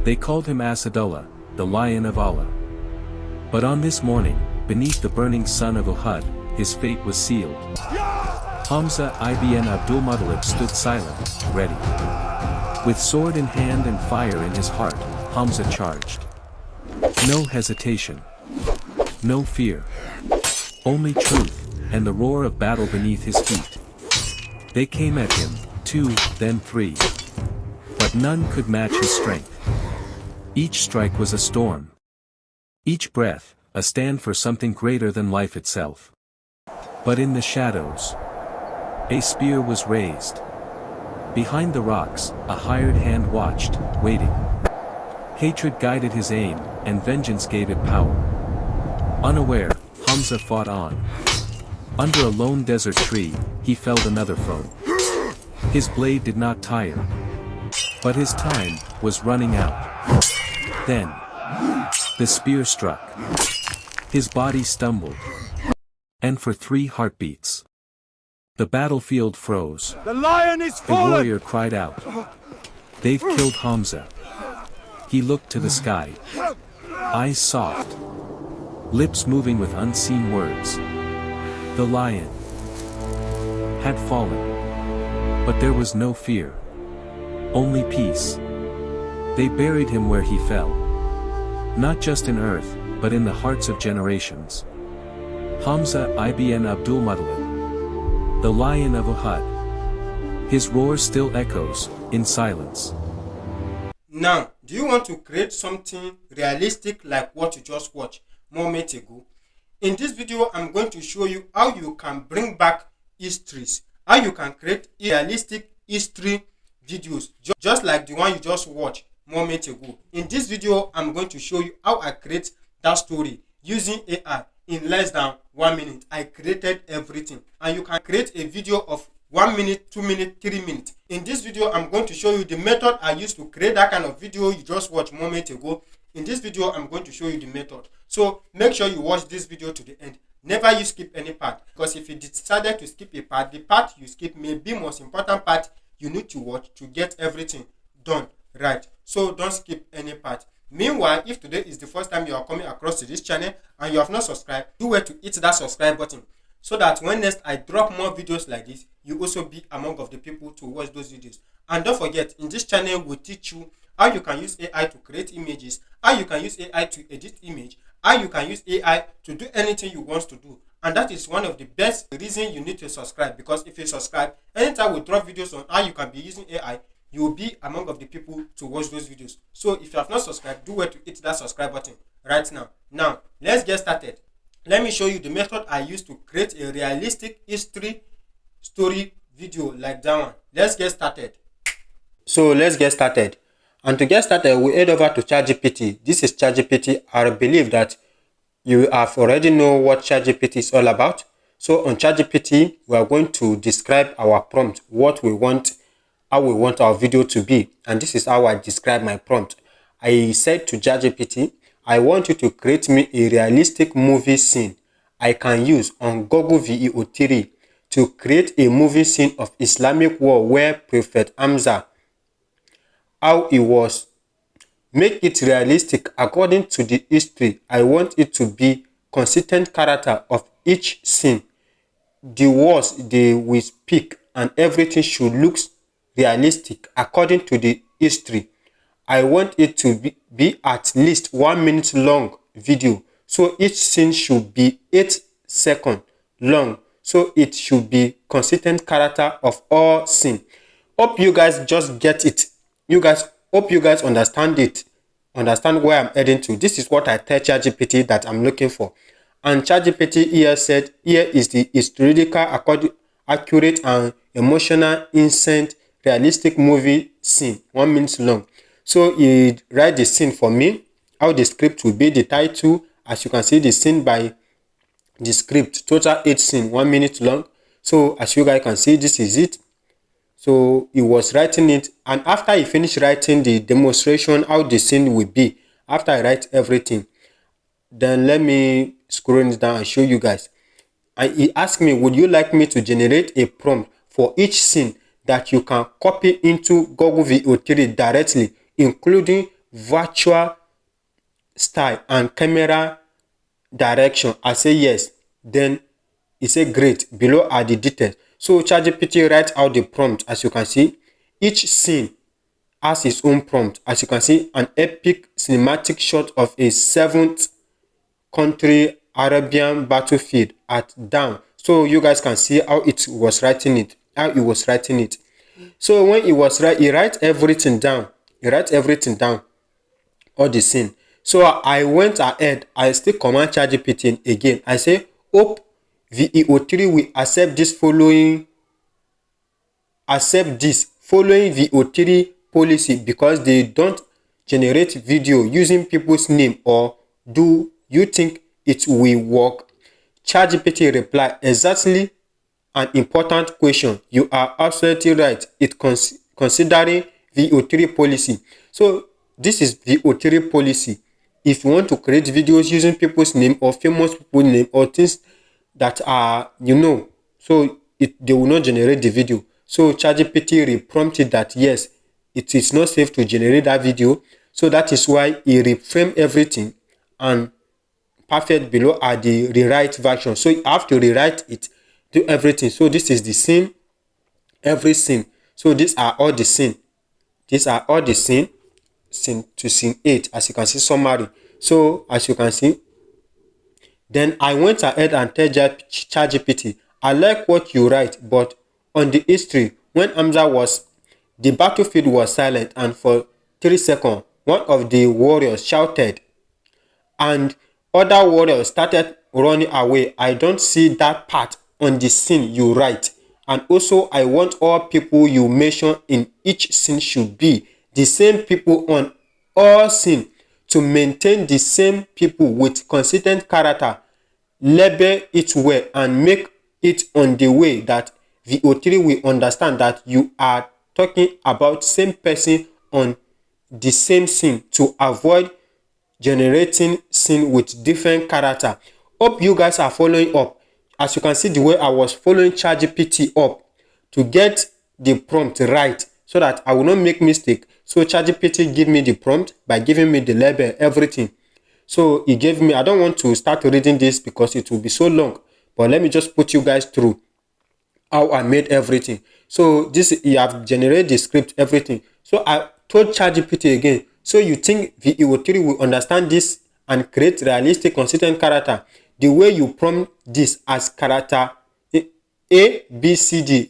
They called him Asadullah, the Lion of Allah. But on this morning, beneath the burning sun of Uhud, his fate was sealed. Hamza ibn Abdul-Muttalib stood silent, ready. With sword in hand and fire in his heart, Hamza charged. No hesitation. No fear. Only truth, and the roar of battle beneath his feet. They came at him, 2, then 3. But none could match his strength. Each strike was a storm. Each breath, a stand for something greater than life itself. But in the shadows, a spear was raised. Behind the rocks, a hired hand watched, waiting. Hatred guided his aim, and vengeance gave it power. Unaware, Hamza fought on. Under a lone desert tree, he felled another foe. His blade did not tire. But his time was running out. Then, the spear struck. His body stumbled. And for 3 heartbeats, the battlefield froze. The lion is fallen! The warrior cried out. They've killed Hamza. He looked to the sky. Eyes soft. Lips moving with unseen words. The lion had fallen. But there was no fear. Only peace. They buried him where he fell. Not just in earth, but in the hearts of generations. Hamza ibn Abdul-Muttalib, the Lion of Uhud. His roar still echoes, in silence. Now, do you want to create something realistic like what you just watched moments ago? In this video, I'm going to show you how you can bring back histories, how you can create realistic history videos, just like the one you just watched moments ago. In this video, I'm going to show you how I create that story using AI in less than 1 minute. I created everything, and you can create a video of 1 minute, 2 minutes, 3 minutes. In this video, I'm going to show you the method I used to create that kind of video you just watched moments ago. In this video, I'm going to show you the method. So make sure you watch this video to the end. Never you skip any part, because if you decided to skip a part, the part you skip may be most important part you need to watch to get everything done right. So don't skip any part. Meanwhile, if today is the first time you are coming across to this channel and you have not subscribed, do wait to hit that subscribe button, so that when next I drop more videos like this, you also be among of the people to watch those videos. And don't forget, in this channel we'll teach you how you can use AI to create images, how you can use AI to edit image, how you can use AI to do anything you want to do. And that is one of the best reasons you need to subscribe, because if you subscribe, anytime we drop videos on how you can be using AI, you will be among of the people to watch those videos. So if you have not subscribed, do wait to hit that subscribe button right now. Now, let's get started. Let me show you the method I use to create a realistic history story video like that one. Let's get started. So let's get started. And to get started, we head over to ChatGPT. This is ChatGPT. I believe that you have already know what ChatGPT is all about. So on ChatGPT, we are going to describe our prompt, what we want, how we want our video to be. And this is how I describe my prompt. I said to ChatGPT, I want you to create me a realistic movie scene I can use on Google Veo 3 to create a movie scene of Islamic war where Prophet Hamza, how he was. Make it realistic according to the history. I want it to be consistent character of each scene. The words they will speak and everything should look realistic according to the history. I want it to be at least 1 minute long video. So each scene should be 8 seconds long. So it should be consistent character of all scene. Hope you guys just get it. Hope you guys understand it. Understand where I'm heading to. This is what I tell ChatGPT that I'm looking for. And ChatGPT here said, here is the historical, accurate and emotional, instant, realistic movie scene, 1 minute long. So he write the scene for me, how the script will be, the title. As you can see, the scene by the script, total 8 scene, 1 minute long. So as you guys can see, this is it. So he was writing it, and after he finished writing the demonstration, how the scene will be, after I write everything, then let me scroll it down and show you guys. And he asked me, would you like me to generate a prompt for each scene that you can copy into Google Veo 3 directly, including virtual style and camera direction. I say yes. Then it say great. Below are the details. So ChatGPT writes out the prompt. As you can see, each scene has its own prompt. As you can see, an epic cinematic shot of a seventh country Arabian battlefield at dawn. So you guys can see how it was writing it. So when he writes everything down. All the scene. So I went ahead. I still command ChatGPT again. I say, hope VEO3 will accept this following VEO3 policy because they don't generate video using people's name, or do you think it will work? ChatGPT reply, exactly an important question. You are absolutely right. It considering VEO3 policy. So this is VEO3 policy. If you want to create videos using people's name or famous people's name or things that are, so they will not generate the video. So ChatGPT reprompted that yes, it is not safe to generate that video. So that is why he reframed everything, and perfect below are the rewrite version. So you have to rewrite it, do everything. So this is the scene, every scene. So these are all the scene. Scene to scene 8, as you can see, summary. So as you can see, then I went ahead and tell ChatGPT, I like what you write, but on the history, when the battlefield was silent, and for 3 seconds, one of the warriors shouted, and other warriors started running away. I don't see that part on the scene you write. And also, I want all people you mention in each scene should be the same people on all scenes, to maintain the same people with consistent character. Label it well and make it on the way that VEO3 will understand that you are talking about same person on the same scene, to avoid generating scene with different character. Hope you guys are following up. As you can see, the way I was following ChatGPT up to get the prompt right, so that I will not make mistake. So ChatGPT give me the prompt by giving me the label, everything. So he gave me, I don't want to start reading this because it will be so long, but let me just put you guys through how I made everything. So this, you have generated the script, everything. So I told ChatGPT again, so you think VEO3 will understand this and create realistic, consistent character the way you prompt this as character A, B, C, D?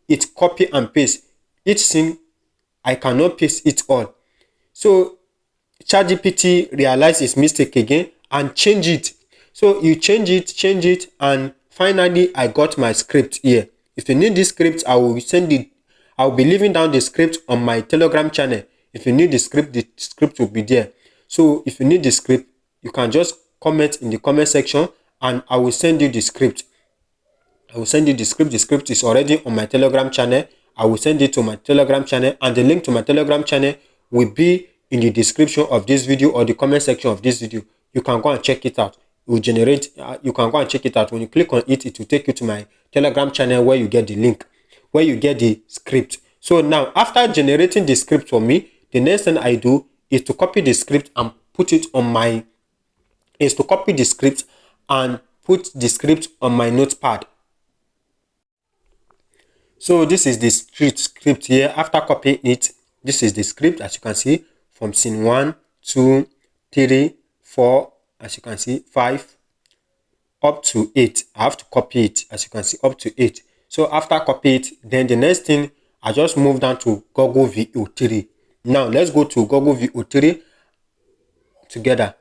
It copy and paste. Each thing, I cannot paste it all. So ChatGPT realized his mistake again and change it. So you change it, and finally I got my script here. If you need this script, I will send it. I will be leaving down the script on my Telegram channel. If you need the script will be there. So if you need the script, you can just comment in the comment section and I will send you the script. The script is already on my Telegram channel. I will send it to my Telegram channel, and the link to my Telegram channel will be in the description of this video or the comment section of this video. You can go and check it out. It will generate, you can go and check it out. When you click on it, it will take you to my Telegram channel where you get the link, where you get the script. So now, after generating the script for me, the next thing I do is to copy the script and put the script on my notepad. So this is the script here. After copying it, this is the script, as you can see, from scene 1, 2, 3, 4, as you can see, 5, up to 8. I have to copy it, as you can see, up to 8. So after copy it, then the next thing, I just move down to Google Veo3. Now let's go to Google Veo3 together.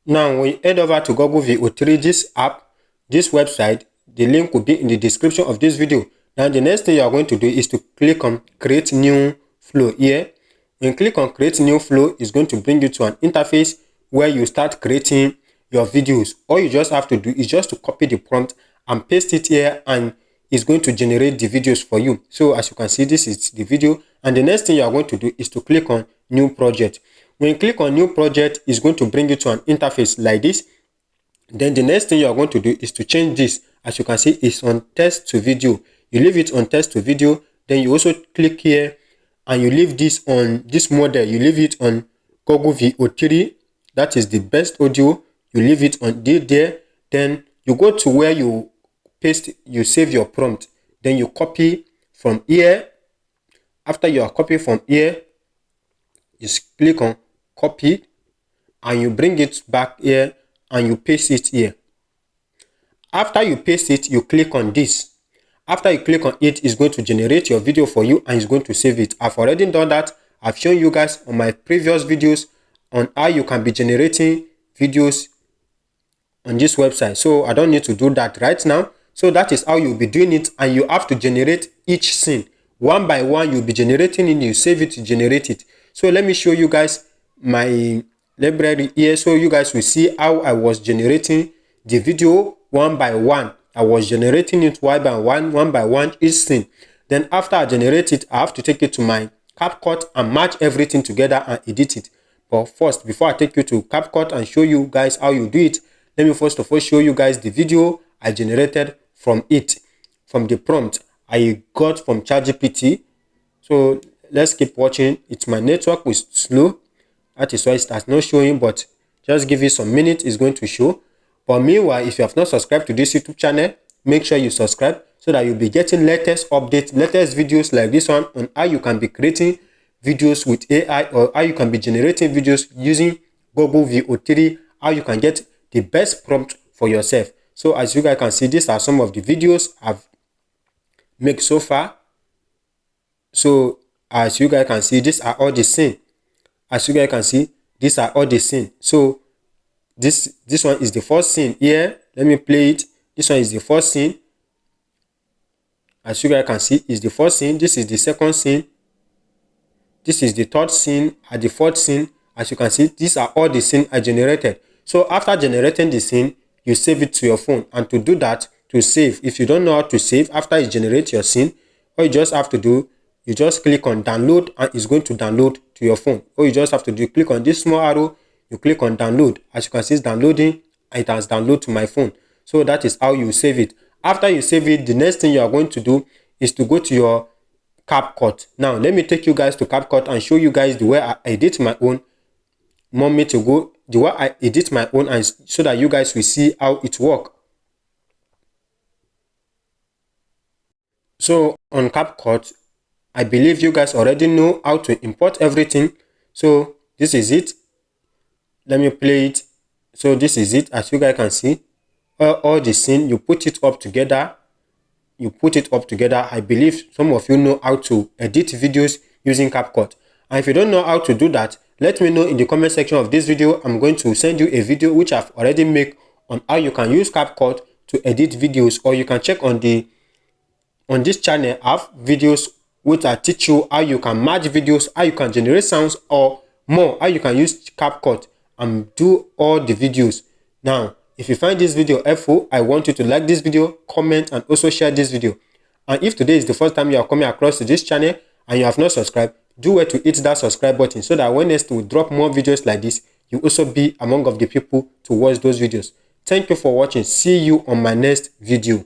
Now we head over to Google Veo3, this app, this website. The link will be in the description of this video. Now the next thing you are going to do is to click on create new flow here. When you click on create new flow, it's going to bring you to an interface where you start creating your videos. All you just have to do is just to copy the prompt and paste it here, and it's going to generate the videos for you. So as you can see, this is the video, and the next thing you are going to do is to click on new project. When you click on new project, it's going to bring you to an interface like this. Then the next thing you are going to do is to change this. As you can see, it's on text to video. You leave it on text to video. Then you also click here and you leave this on this model, you leave it on Google Veo 3, that is the best audio, you leave it on there, then you go to where you paste, you save your prompt, then you copy from here. After you are copying from here, you click on copy and you bring it back here and you paste it here. After you paste it, you click on this. After you click on it, it's going to generate your video for you and it's going to save it. I've already done that. I've shown you guys on my previous videos on how you can be generating videos on this website. So I don't need to do that right now. So that is how you'll be doing it, and you have to generate each scene. One by one, you'll be generating it, you save it to generate it. So let me show you guys my library here so you guys will see how I was generating the video one by one. I was generating it one by one each scene. Then after I generate it, I have to take it to my CapCut and match everything together and edit it. But first, before I take you to CapCut and show you guys how you do it, let me first of all show you guys the video I generated from the prompt I got from ChatGPT. So let's keep watching. It's my network was slow. That is why it starts not showing, but just give it some minutes, it's going to show. But meanwhile, if you have not subscribed to this YouTube channel, make sure you subscribe so that you'll be getting latest updates, latest videos like this one on how you can be creating videos with AI, or how you can be generating videos using Google Veo 3, how you can get the best prompt for yourself. So as you guys can see, these are some of the videos I've made so far. So as you guys can see, these are all the same. As you guys can see, these are all the same. So this one is the first scene here. Let me play it. This one is the first scene. As you guys can see, is the first scene. This is the second scene. This is the third scene and the fourth scene. As you can see, these are all the scenes I generated. So after generating the scene, you save it to your phone. And to do that, to save, if you don't know how to save after you generate your scene, all you just have to do, you just click on download and it's going to download to your phone. All you just have to do, click on this small arrow, you click on download. As you can see, it's downloading and it has downloaded to my phone. So that is how you save it. After you save it, the next thing you are going to do is to go to your CapCut. Now, let me take you guys to CapCut and show you guys the way I edit my own. Want me to go the way I edit my own, and so that you guys will see how it works. So on CapCut, I believe you guys already know how to import everything. So this is it. Let me play it. So this is it. As you guys can see, all the scene, you put it up together. I believe some of you know how to edit videos using CapCut. And if you don't know how to do that, let me know in the comment section of this video. I'm going to send you a video which I've already made on how you can use CapCut to edit videos, or you can check on this channel. I have videos which I teach you how you can match videos, how you can generate sounds, or more, how you can use CapCut and do all the videos. Now, if you find this video helpful, I want you to like this video, comment, and also share this video. And if today is the first time you are coming across to this channel and you have not subscribed, do well to hit that subscribe button so that when next we drop more videos like this, you also be among of the people to watch those videos. Thank you for watching. See you on my next video.